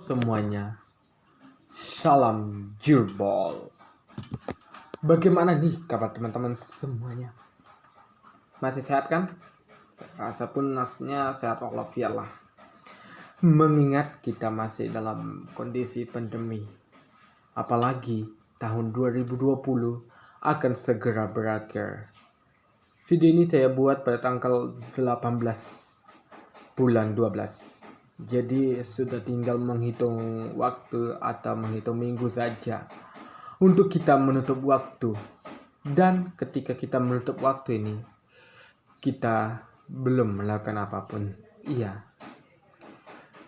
Semuanya, salam Jirbol. Bagaimana nih kabar teman-teman semuanya? Masih sehat kan? Rasa pun nasnya sehat walafiat lah. Mengingat kita masih dalam kondisi pandemi, apalagi tahun 2020 akan segera berakhir. Video ini saya buat pada tanggal 18 bulan 12. Jadi sudah tinggal menghitung waktu atau menghitung minggu saja untuk kita menutup waktu. Dan ketika kita menutup waktu ini, kita belum melakukan apapun. Iya.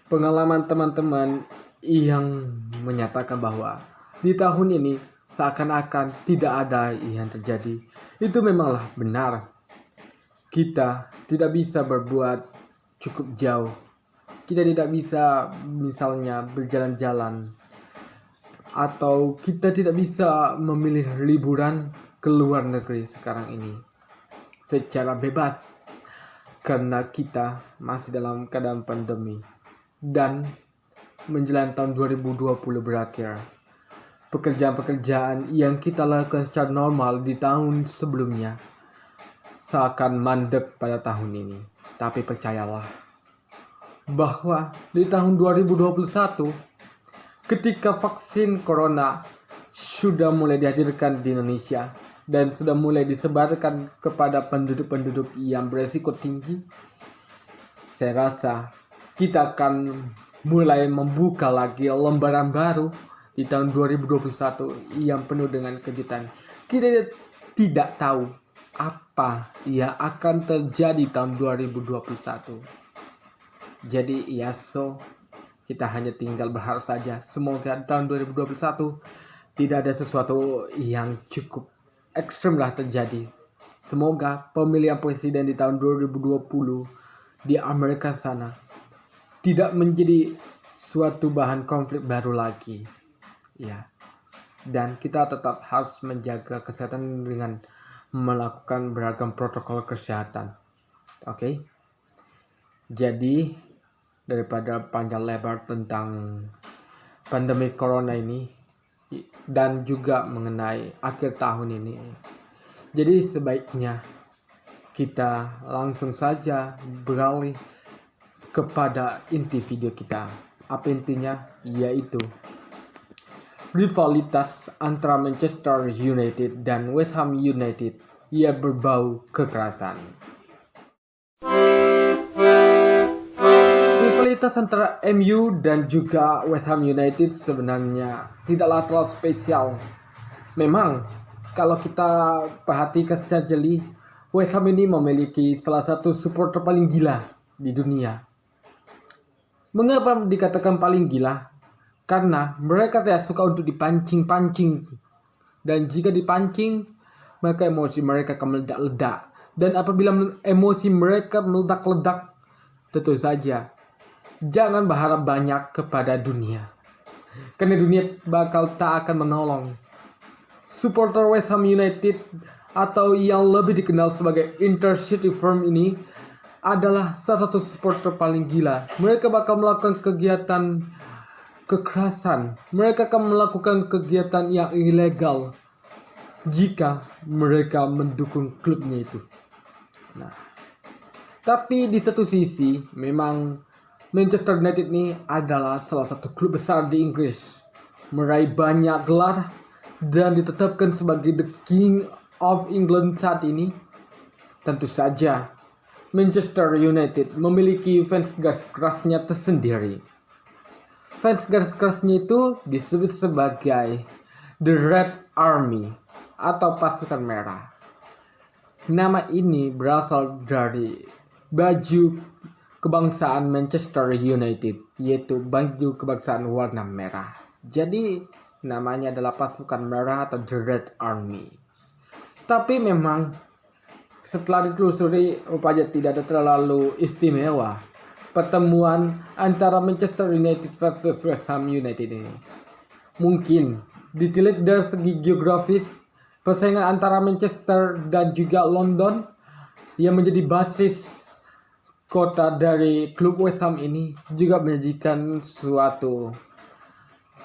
Pengalaman teman-teman yang menyatakan bahwa di tahun ini seakan-akan tidak ada yang terjadi, itu memanglah benar. Kita tidak bisa berbuat cukup jauh. Kita tidak bisa misalnya berjalan-jalan, atau kita tidak bisa memilih liburan ke luar negeri sekarang ini secara bebas karena kita masih dalam keadaan pandemi. Dan menjelang tahun 2020 berakhir, pekerjaan-pekerjaan yang kita lakukan secara normal di tahun sebelumnya seakan mandek pada tahun ini. Tapi percayalah bahwa di tahun 2021 ketika vaksin corona sudah mulai dihadirkan di Indonesia dan sudah mulai disebarkan kepada penduduk-penduduk yang beresiko tinggi, saya rasa kita akan mulai membuka lagi lembaran baru di tahun 2021 yang penuh dengan kejutan. Kita tidak tahu apa yang akan terjadi tahun 2021. Jadi kita hanya tinggal berharap saja semoga tahun 2021 tidak ada sesuatu yang cukup ekstrem lah terjadi. Semoga pemilihan presiden di tahun 2020 di Amerika sana tidak menjadi suatu bahan konflik baru lagi. Ya. Dan kita tetap harus menjaga kesehatan dengan melakukan beragam protokol kesehatan. Oke. Jadi daripada panjang lebar tentang pandemi corona ini dan juga mengenai akhir tahun ini, jadi sebaiknya kita langsung saja beralih kepada inti video kita. Apa intinya? Yaitu rivalitas antara Manchester United dan West Ham United yang berbau kekerasan. Rivalitas antara MU dan juga West Ham United sebenarnya tidaklah terlalu spesial. Memang kalau kita perhatikan secara jeli, West Ham ini memiliki salah satu supporter paling gila di dunia. Mengapa dikatakan paling gila? Karena mereka tidak suka untuk dipancing-pancing. Dan jika dipancing, maka emosi mereka akan meledak-ledak. Dan apabila emosi mereka meledak-ledak, tentu saja jangan berharap banyak kepada dunia, karena dunia bakal tak akan menolong. Supporter West Ham United atau yang lebih dikenal sebagai Intercity Firm ini adalah salah satu supporter paling gila. Mereka bakal melakukan kegiatan kekerasan. Mereka akan melakukan kegiatan yang ilegal jika mereka mendukung klubnya itu. Nah, tapi di satu sisi memang Manchester United ini adalah salah satu klub besar di Inggris, meraih banyak gelar dan ditetapkan sebagai the King of England saat ini. Tentu saja Manchester United memiliki fans garis kerasnya tersendiri. Fans garis kerasnya itu disebut sebagai The Red Army atau pasukan merah. Nama ini berasal dari baju kebangsaan Manchester United, yaitu baju kebangsaan warna merah. Jadi namanya adalah pasukan merah atau The Red Army. Tapi memang setelah ditelusuri rupanya tidak ada terlalu istimewa pertemuan antara Manchester United versus West Ham United ini. Mungkin ditilik dari segi geografis, persaingan antara Manchester dan juga London yang menjadi basis kota dari klub West Ham ini juga menyajikan suatu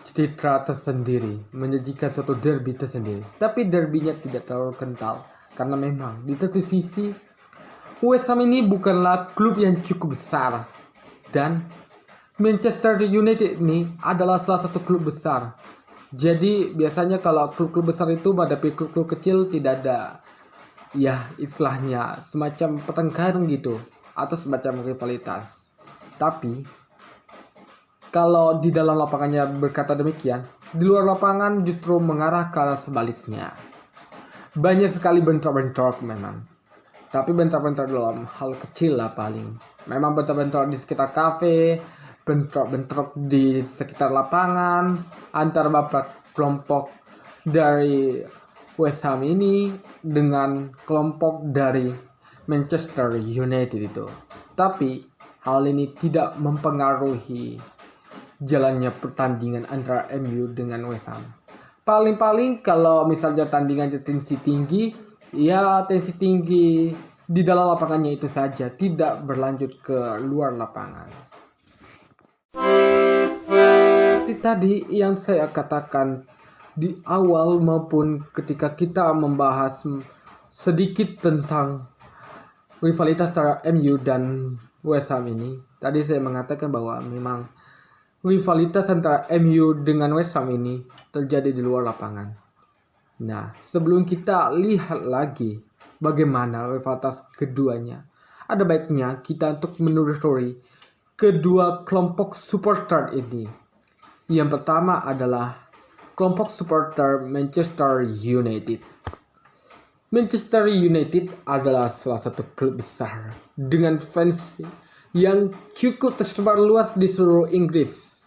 citra tersendiri, menyajikan suatu derby tersendiri. Tapi derbynya tidak terlalu kental karena memang di satu sisi West Ham ini bukanlah klub yang cukup besar dan Manchester United ini adalah salah satu klub besar. Jadi biasanya kalau klub-klub besar itu menghadapi klub-klub kecil tidak ada ya istilahnya semacam pertengkaran gitu atau semacam rivalitas. Tapi kalau di dalam lapangannya berkata demikian, di luar lapangan justru mengarah ke arah sebaliknya. Banyak sekali bentrok-bentrok memang. Tapi bentrok-bentrok dalam hal kecil lah paling. Memang bentrok-bentrok di sekitar kafe, bentrok-bentrok di sekitar lapangan antara beberapa kelompok dari West Ham ini dengan kelompok dari Manchester United itu. Tapi hal ini tidak mempengaruhi jalannya pertandingan antara MU dengan West Ham. Paling-paling kalau misalnya tandingannya tensi tinggi, ya tensi tinggi di dalam lapangannya itu saja, tidak berlanjut ke luar lapangan. Seperti tadi yang saya katakan di awal maupun ketika kita membahas sedikit tentang rivalitas antara MU dan West Ham ini, tadi saya mengatakan bahwa memang rivalitas antara MU dengan West Ham ini terjadi di luar lapangan. Nah, sebelum kita lihat lagi bagaimana rivalitas keduanya, ada baiknya kita untuk menelusuri kedua kelompok supporter ini. Yang pertama adalah kelompok supporter Manchester United. Manchester United adalah salah satu klub besar dengan fans yang cukup tersebar luas di seluruh Inggris.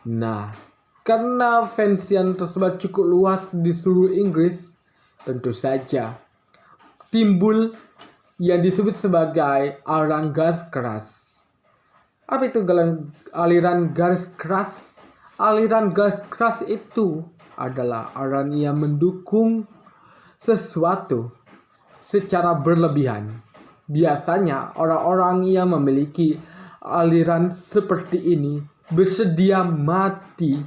Nah, karena fans yang tersebar cukup luas di seluruh Inggris, tentu saja timbul yang disebut sebagai aliran garis keras. Apa itu aliran garis keras? Aliran garis keras itu adalah aliran yang mendukung sesuatu secara berlebihan. Biasanya orang-orang yang memiliki aliran seperti ini bersedia mati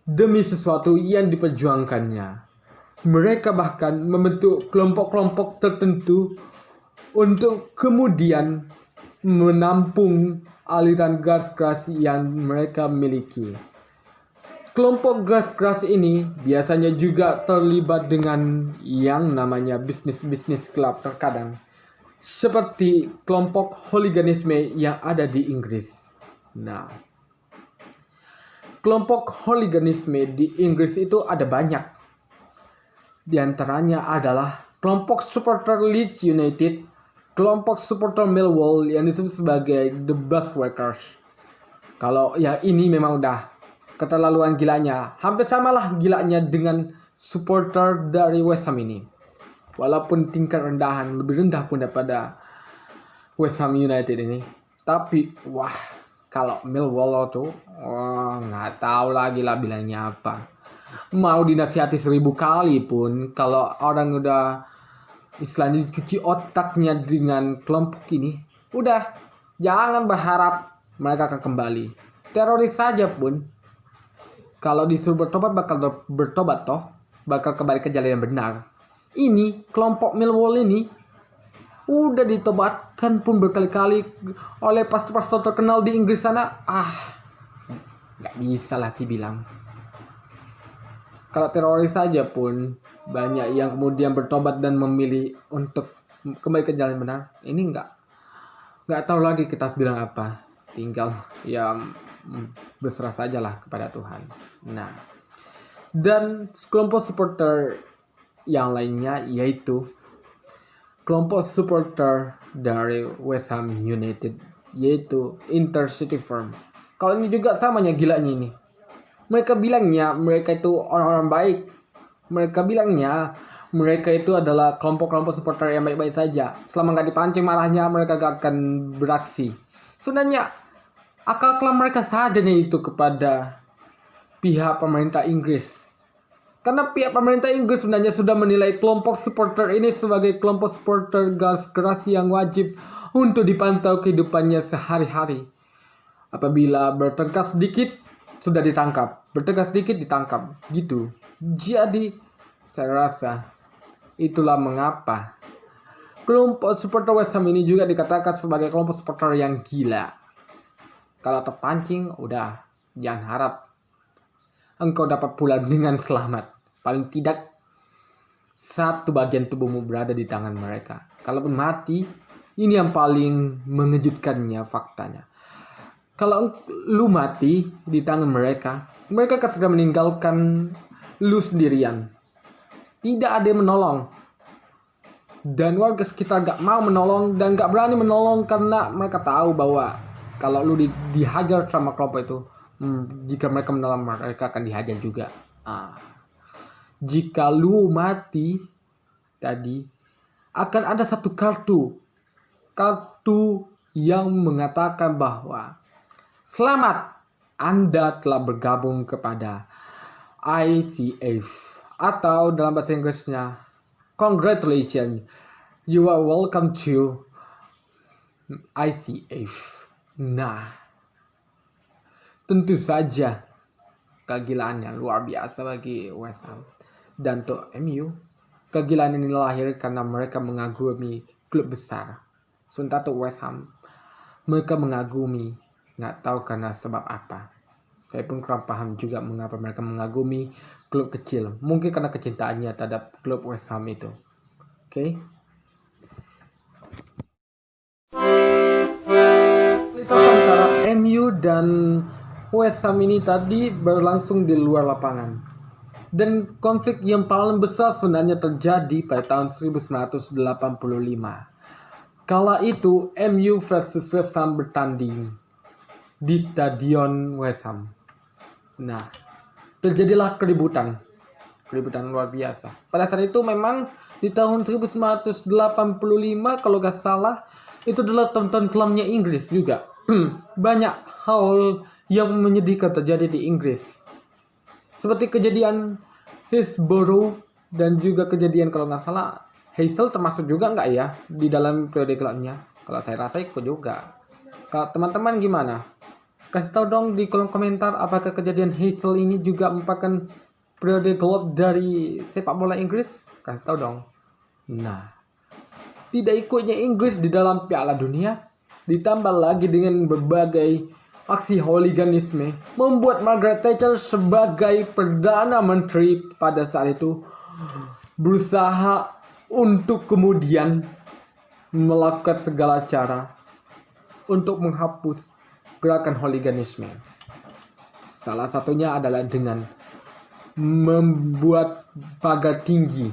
demi sesuatu yang diperjuangkannya. Mereka bahkan membentuk kelompok-kelompok tertentu untuk kemudian menampung aliran garis keras yang mereka miliki. Kelompok garis keras ini biasanya juga terlibat dengan yang namanya bisnis-bisnis gelap terkadang, seperti kelompok hooliganisme yang ada di Inggris. Nah, kelompok hooliganisme di Inggris itu ada banyak. Di antaranya adalah kelompok supporter Leeds United, kelompok supporter Millwall yang disebut sebagai The Bushwhackers. Kalau ya ini memang udah keterlaluan gilanya. Hampir samalah gilanya dengan supporter dari West Ham ini. Walaupun tingkat rendahan lebih rendah pun daripada West Ham United ini. Tapi wah, kalau Millwall tuh nggak tahu lagi lah bilangnya apa. Mau dinasihati 1000 kali pun kalau orang udah istilahnya cuci otaknya dengan kelompok ini, udah jangan berharap mereka akan kembali. Teroris saja pun kalau disuruh bertobat bakal bertobat toh, bakal kembali ke jalan yang benar. Ini kelompok Millwall ini udah ditobatkan pun berkali-kali oleh pastor-pastor terkenal di Inggris sana. Nggak bisa lah dibilang. Kalau teroris saja pun banyak yang kemudian bertobat dan memilih untuk kembali ke jalan benar. Ini nggak tahu lagi kita harus bilang apa. Tinggal ya berserah sajalah kepada Tuhan. Nah, dan kelompok supporter yang lainnya yaitu kelompok supporter dari West Ham United, yaitu Intercity Firm. Kalau ini juga samanya gilanya ini. Mereka bilangnya mereka itu orang-orang baik. Mereka bilangnya mereka itu adalah kelompok-kelompok supporter yang baik-baik saja. Selama nggak dipancing marahnya, mereka gak akan beraksi. Sebenarnya akal kelam mereka saja nih itu kepada pihak pemerintah Inggris. Karena pihak pemerintah Inggris sebenarnya sudah menilai kelompok supporter ini sebagai kelompok supporter garis keras yang wajib untuk dipantau kehidupannya sehari-hari. Apabila bertengkar sedikit, sudah ditangkap. Bertengkar sedikit, ditangkap. Gitu. Jadi, saya rasa itulah mengapa kelompok supporter West Ham ini juga dikatakan sebagai kelompok supporter yang gila. Kalau terpancing, udah. Jangan harap engkau dapat pulang dengan selamat. Paling tidak satu bagian tubuhmu berada di tangan mereka. Kalaupun mati, ini yang paling mengejutkannya faktanya. Kalau lu mati di tangan mereka, mereka akan segera meninggalkan lu sendirian. Tidak ada yang menolong. Dan warga sekitar gak mau menolong dan gak berani menolong karena mereka tahu bahwa kalau lu dihajar sama kelompok itu, jika mereka menolong mereka akan dihajar juga. Jika lu mati tadi, akan ada satu kartu yang mengatakan bahwa selamat, Anda telah bergabung kepada ICF, atau dalam bahasa Inggrisnya congratulations, you are welcome to ICF. Nah, tentu saja kegilaan yang luar biasa bagi West Ham. Dan untuk MU, kegilaan ini lahir karena mereka mengagumi klub besar. Sementara untuk West Ham, mereka mengagumi, nggak tahu karena sebab apa. Saya pun kurang paham juga mengapa mereka mengagumi klub kecil. Mungkin karena kecintaannya terhadap klub West Ham itu. Oke. Kualitas antara MU dan West Ham ini tadi berlangsung di luar lapangan. Dan konflik yang paling besar sebenarnya terjadi pada tahun 1985. Kala itu MU versus West Ham bertanding di Stadion West Ham. Nah, terjadilah keributan luar biasa. Pada saat itu memang di tahun 1985 kalau gak salah itu adalah tahun kelamnya Inggris juga. Banyak hal yang menyedihkan terjadi di Inggris. Seperti kejadian Hillsborough dan juga kejadian kalau nggak salah Hazel termasuk juga nggak ya di dalam periode gelapnya. Kalau saya rasa ikut juga. Kalau teman-teman gimana? Kasih tahu dong di kolom komentar apakah kejadian Hazel ini juga merupakan periode gelap dari sepak bola Inggris? Kasih tahu dong. Nah, tidak ikutnya Inggris di dalam Piala Dunia ditambah lagi dengan berbagai aksi hooliganisme membuat Margaret Thatcher sebagai Perdana Menteri pada saat itu berusaha untuk kemudian melakukan segala cara untuk menghapus gerakan hooliganisme. Salah satunya adalah dengan membuat pagar tinggi.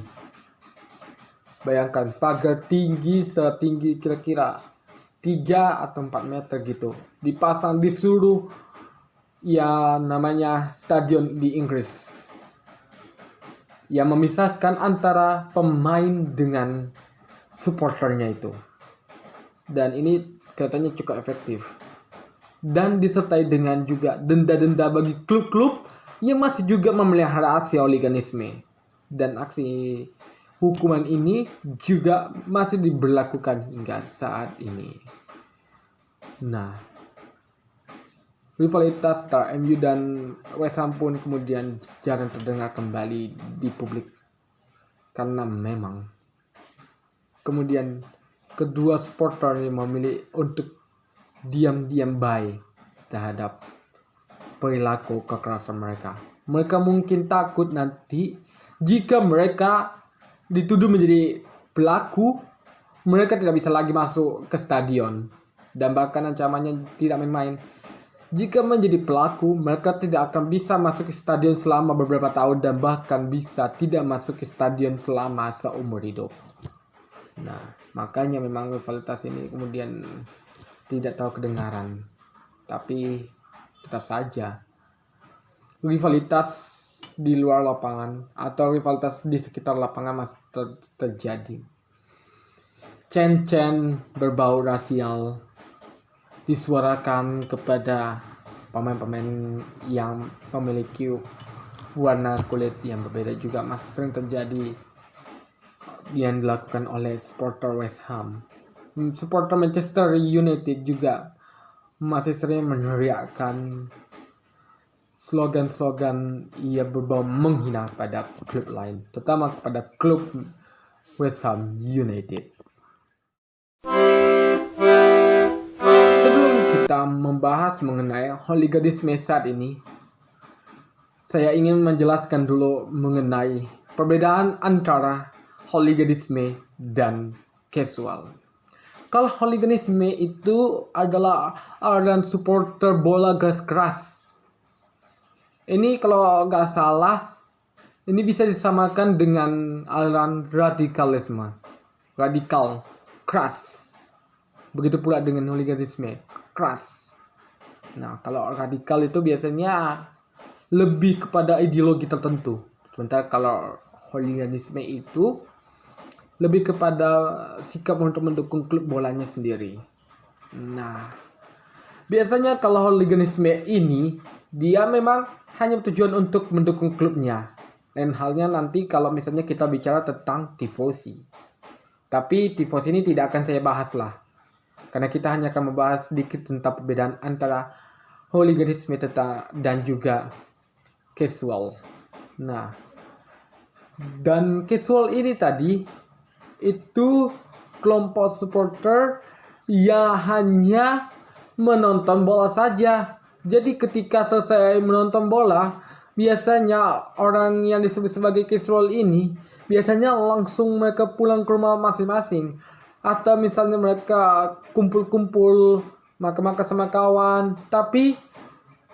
Bayangkan pagar tinggi setinggi kira-kira 3 atau 4 meter gitu, dipasang di seluruh ya namanya stadion di Inggris, yang memisahkan antara pemain dengan supporternya itu. Dan ini katanya cukup efektif dan disertai dengan juga denda-denda bagi klub-klub yang masih juga memelihara aksi hooliganisme. Dan aksi hukuman ini juga masih diberlakukan hingga saat ini. Nah, rivalitas antara MU dan West Ham pun kemudian jarang terdengar kembali di publik. Karena memang kemudian kedua supporter ini memilih untuk diam-diam baik terhadap perilaku kekerasan mereka. Mereka mungkin takut nanti jika mereka dituduh menjadi pelaku, mereka tidak bisa lagi masuk ke stadion. Dan bahkan ancamannya tidak main-main. Jika menjadi pelaku, mereka tidak akan bisa masuk ke stadion selama beberapa tahun dan bahkan bisa tidak masuk ke stadion selama seumur hidup. Nah, makanya memang rivalitas ini kemudian tidak tahu kedengaran. Tapi tetap saja rivalitas di luar lapangan atau rivalitas di sekitar lapangan masih terjadi. Cen-cen berbau rasial disuarakan kepada pemain-pemain yang memiliki warna kulit yang berbeda juga masih sering terjadi yang dilakukan oleh supporter West Ham. Supporter Manchester United juga masih sering meneriakkan slogan-slogan ia berbau menghina pada klub lain, terutama kepada klub West Ham United. Sebelum kita membahas mengenai hooliganisme saat ini, saya ingin menjelaskan dulu mengenai perbedaan antara hooliganisme dan casual. Kalau hooliganisme itu adalah aliran supporter bola garis keras. Ini kalau nggak salah, ini bisa disamakan dengan aliran radikalisme. Radikal, keras. Begitu pula dengan hooliganisme, keras. Nah, kalau radikal itu biasanya lebih kepada ideologi tertentu. Sementara kalau hooliganisme itu lebih kepada sikap untuk mendukung klub bolanya sendiri. Nah, biasanya kalau hooliganisme ini dia memang hanya tujuan untuk mendukung klubnya. Lain halnya nanti kalau misalnya kita bicara tentang tifosi. Tapi tifosi ini tidak akan saya bahas lah. Karena kita hanya akan membahas sedikit tentang perbedaan antara hooliganisme dan juga casual. Nah, dan casual ini tadi itu kelompok supporter yang hanya menonton bola saja. Jadi ketika selesai menonton bola, biasanya orang yang disebut sebagai casual ini biasanya langsung mereka pulang ke rumah masing-masing. Atau misalnya mereka kumpul-kumpul makan-makan sama kawan, tapi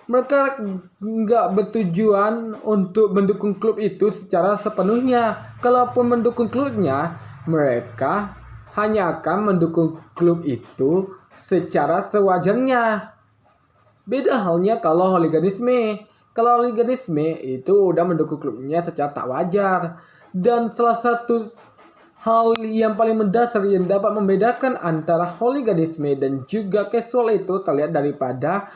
mereka nggak bertujuan untuk mendukung klub itu secara sepenuhnya. Kalaupun mendukung klubnya, mereka hanya akan mendukung klub itu secara sewajarnya. Beda halnya kalau hooliganisme. Kalau hooliganisme itu udah mendukung klubnya secara tak wajar. Dan salah satu hal yang paling mendasar yang dapat membedakan antara hooliganisme dan juga casual itu terlihat daripada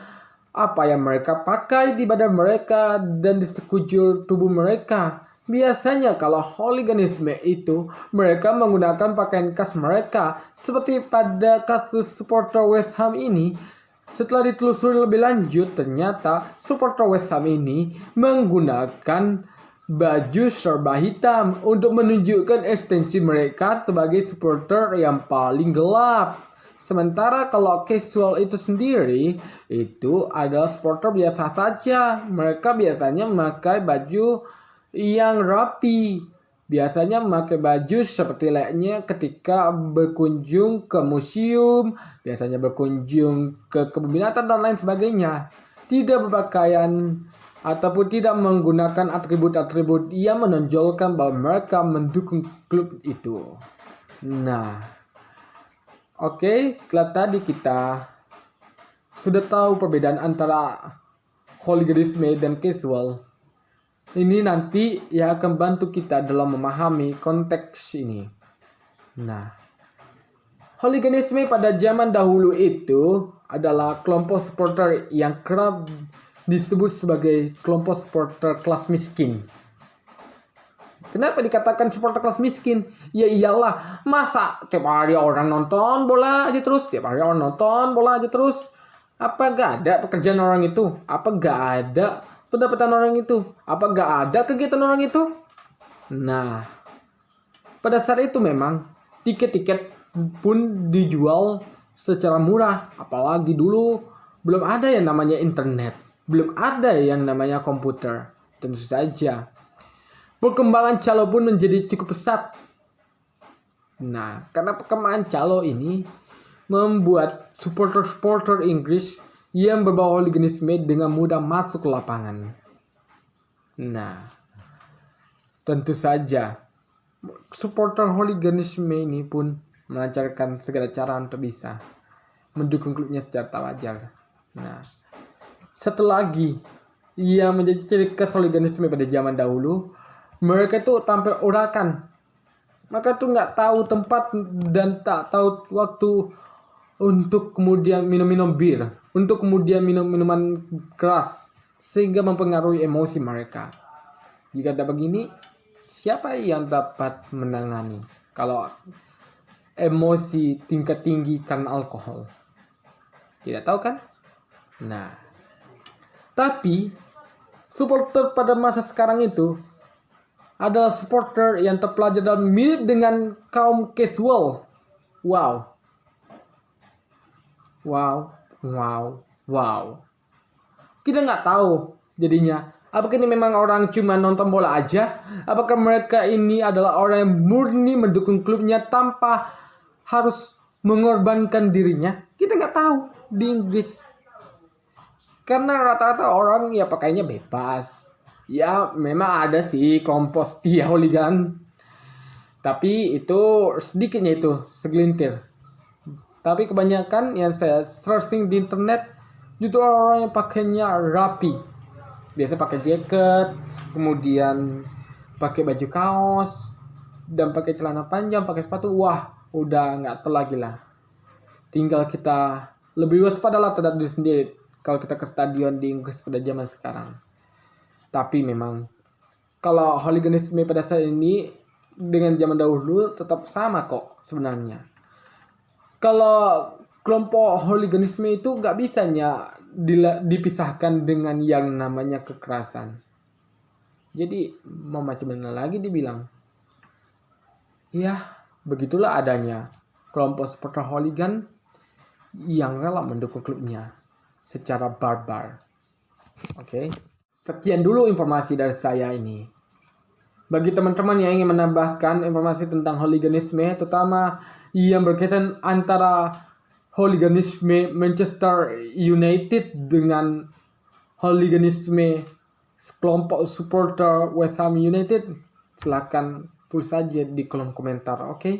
apa yang mereka pakai di badan mereka dan di sekujur tubuh mereka. Biasanya kalau hooliganisme itu mereka menggunakan pakaian khas mereka. Seperti pada kasus supporter West Ham ini, setelah ditelusuri lebih lanjut ternyata supporter West Ham ini menggunakan baju serba hitam untuk menunjukkan eksistensi mereka sebagai supporter yang paling gelap. Sementara kalau casual itu sendiri, itu adalah supporter biasa saja. Mereka biasanya memakai baju yang rapi. Biasanya memakai baju seperti layaknya ketika berkunjung ke museum, biasanya berkunjung ke kebun binatang dan lain sebagainya. Tidak berpakaian ataupun tidak menggunakan atribut-atribut yang menonjolkan bahwa mereka mendukung klub itu. Nah, oke, setelah tadi kita sudah tahu perbedaan antara hooliganisme dan casual. Ini nanti yang akan bantu kita dalam memahami konteks ini. Nah, hooliganisme pada zaman dahulu itu adalah kelompok supporter yang kerap disebut sebagai kelompok supporter kelas miskin. Kenapa dikatakan supporter kelas miskin? Ya iyalah, masa tiap hari orang nonton bola aja terus? Tiap hari orang nonton bola aja terus? Apa gak ada pekerjaan orang itu? Apa gak ada pendapatan orang itu? Apa gak ada kegiatan orang itu? Nah, pada saat itu memang tiket-tiket pun dijual secara murah. Apalagi dulu belum ada yang namanya internet. Belum ada yang namanya komputer. Tentu saja perkembangan calo pun menjadi cukup pesat. Nah, karena perkembangan calo ini membuat supporter-supporter Inggris yang berbau hooliganisme dengan mudah masuk ke lapangan. Nah, tentu saja supporter hooliganisme ini pun melancarkan segala cara untuk bisa mendukung klubnya secara tak wajar. Nah, satu lagi yang menjadi ciri khas hooliganisme pada zaman dahulu, mereka itu tampil urakan. Mereka tuh nggak tahu tempat dan tak tahu waktu untuk kemudian minum-minum bir, untuk kemudian minum minuman keras, sehingga mempengaruhi emosi mereka. Jika ada begini, siapa yang dapat menangani kalau emosi tingkat tinggi karena alkohol? Tidak tahu kan? Nah, tapi supporter pada masa sekarang itu adalah supporter yang terpelajar dan mirip dengan kaum casual. Wow. Kita nggak tahu jadinya. Apakah ini memang orang cuma nonton bola aja? Apakah mereka ini adalah orang yang murni mendukung klubnya tanpa harus mengorbankan dirinya? Kita nggak tahu di Inggris. Karena rata-rata orang ya pakainya bebas. Ya memang ada sih kelompok setia hooligan. Tapi itu sedikitnya itu, segelintir. Tapi kebanyakan yang saya searching di internet itu orang yang pakainya rapi. Biasa pakai jaket, kemudian pakai baju kaos, dan pakai celana panjang, pakai sepatu. Wah, udah nggak tahu lagi lah. Tinggal kita lebih waspada lah terhadap diri sendiri kalau kita ke stadion di Inggris pada zaman sekarang. Tapi memang kalau hooliganisme pada saat ini dengan zaman dahulu tetap sama kok sebenarnya. Kalau kelompok hooliganisme itu nggak bisanya dipisahkan dengan yang namanya kekerasan. Jadi mau macam mana lagi dibilang? Ya, begitulah adanya kelompok supporter hooligan yang rela mendukung klubnya secara barbar. Oke. Sekian dulu informasi dari saya ini. Bagi teman-teman yang ingin menambahkan informasi tentang hooliganisme, terutama yang berkaitan antara hooliganisme Manchester United dengan hooliganisme kelompok supporter West Ham United, silakan tulis saja di kolom komentar, oke?